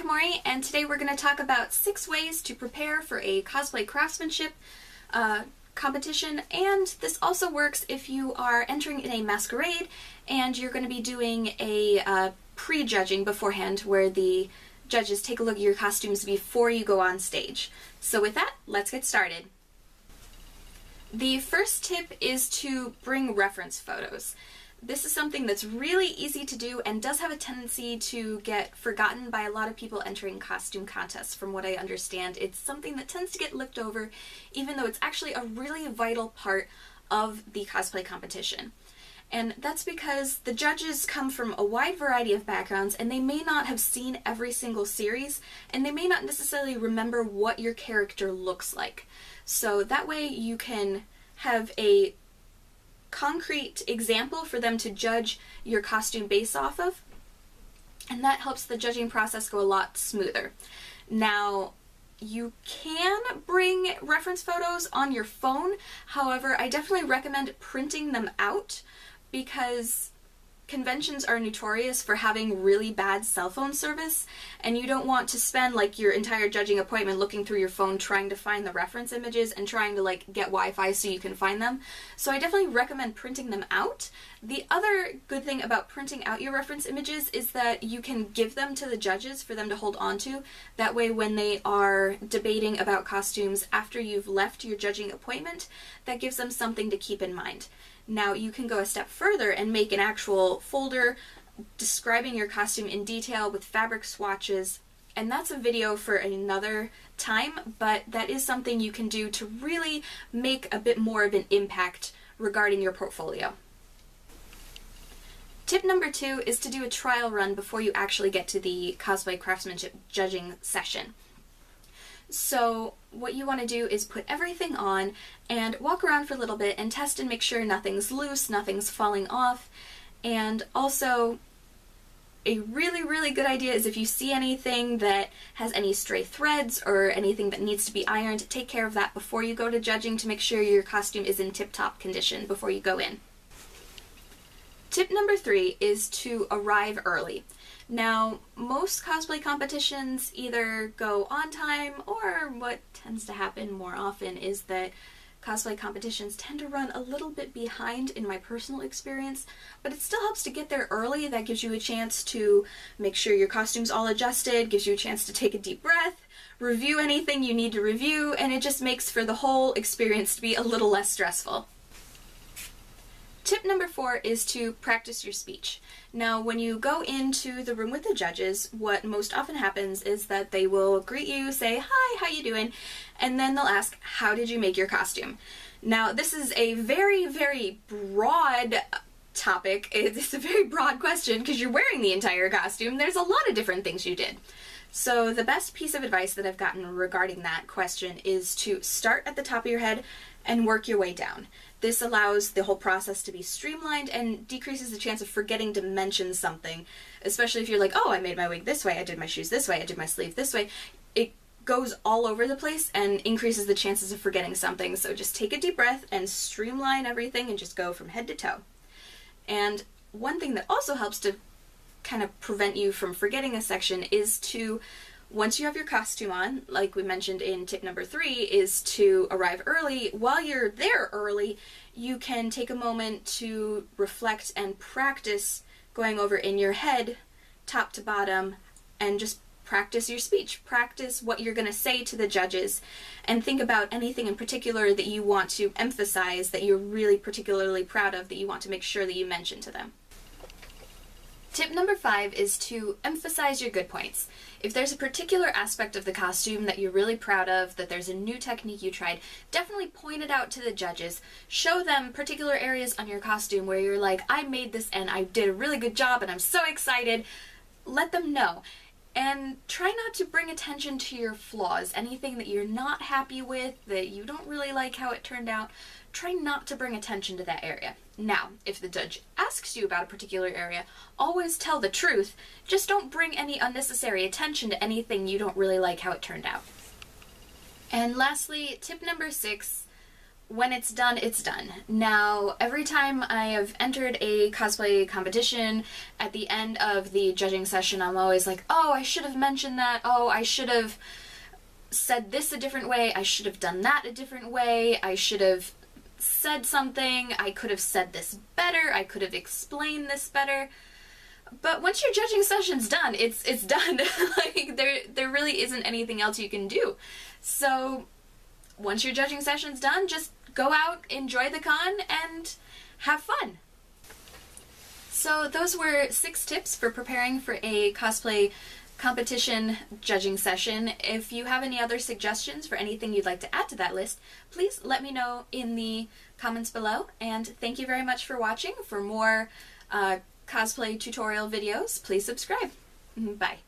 Maury, and today we're going to talk about 6 ways to prepare for a cosplay craftsmanship competition, and this also works if you are entering in a masquerade and you're going to be doing a pre-judging beforehand where the judges take a look at your costumes before you go on stage. So with that, let's get started. The first tip is to bring reference photos. This is something that's really easy to do and does have a tendency to get forgotten by a lot of people entering costume contests. From what I understand, it's something that tends to get looked over, even though it's actually a really vital part of the cosplay competition. And that's because the judges come from a wide variety of backgrounds, and they may not have seen every single series, and they may not necessarily remember what your character looks like. So that way you can have a concrete example for them to judge your costume based off of, and that helps the judging process go a lot smoother. Now, you can bring reference photos on your phone, however, I definitely recommend printing them out because conventions are notorious for having really bad cell phone service, and you don't want to spend like your entire judging appointment looking through your phone trying to find the reference images and trying to like get Wi-Fi so you can find them. So I definitely recommend printing them out. The other good thing about printing out your reference images is that you can give them to the judges for them to hold on to. That way when they are debating about costumes after you've left your judging appointment, that gives them something to keep in mind. Now you can go a step further and make an actual folder describing your costume in detail with fabric swatches, and that's a video for another time, but that is something you can do to really make a bit more of an impact regarding your portfolio. Tip number 2 is to do a trial run before you actually get to the cosplay craftsmanship judging session. So what you want to do is put everything on and walk around for a little bit and test and make sure nothing's loose, nothing's falling off. And also, a really good idea is if you see anything that has any stray threads or anything that needs to be ironed, take care of that before you go to judging to make sure your costume is in tip-top condition before you go in. Tip number 3 is to arrive early. Now, most cosplay competitions either go on time, or what tends to happen more often is that cosplay competitions tend to run a little bit behind in my personal experience, but it still helps to get there early. That gives you a chance to make sure your costume's all adjusted, gives you a chance to take a deep breath, review anything you need to review, and it just makes for the whole experience to be a little less stressful. Tip number 4 is to practice your speech. Now, when you go into the room with the judges, what most often happens is that they will greet you, say, "Hi, how you doing?" And then they'll ask, "How did you make your costume?" Now, this is a very broad topic. It's a very broad question because you're wearing the entire costume. There's a lot of different things you did. So the best piece of advice that I've gotten regarding that question is to start at the top of your head and work your way down. This allows the whole process to be streamlined and decreases the chance of forgetting to mention something, especially if you're like, "Oh, I made my wig this way, I did my shoes this way, I did my sleeve this way." It goes all over the place and increases the chances of forgetting something, so just take a deep breath and streamline everything and just go from head to toe. And one thing that also helps to kind of prevent you from forgetting a section is to, once you have your costume on, like we mentioned in tip number 3, is to arrive early. While you're there early, you can take a moment to reflect and practice going over in your head, top to bottom, and just practice your speech. Practice what you're going to say to the judges, and think about anything in particular that you want to emphasize, that you're really particularly proud of, that you want to make sure that you mention to them. Tip number 5 is to emphasize your good points. If there's a particular aspect of the costume that you're really proud of, that there's a new technique you tried, definitely point it out to the judges. Show them particular areas on your costume where you're like, "I made this and I did a really good job and I'm so excited." Let them know. And try not to bring attention to your flaws. Anything that you're not happy with, that you don't really like how it turned out, try not to bring attention to that area. Now, if the judge asks you about a particular area, always tell the truth. Just don't bring any unnecessary attention to anything you don't really like how it turned out. And lastly, tip number 6, when it's done, it's done. Now, every time I have entered a cosplay competition, at the end of the judging session, I'm always like, oh, I should have mentioned that. Oh, I should have said this a different way. I should have done that a different way. I should have said something. I could have said this better. I could have explained this better. But once your judging session's done, it's done. Like, there really isn't anything else you can do. So once your judging session's done, just go out, enjoy the con, and have fun. So those were 6 tips for preparing for a cosplay competition judging session. If you have any other suggestions for anything you'd like to add to that list, please let me know in the comments below. And thank you very much for watching. For more cosplay tutorial videos, please subscribe. Bye.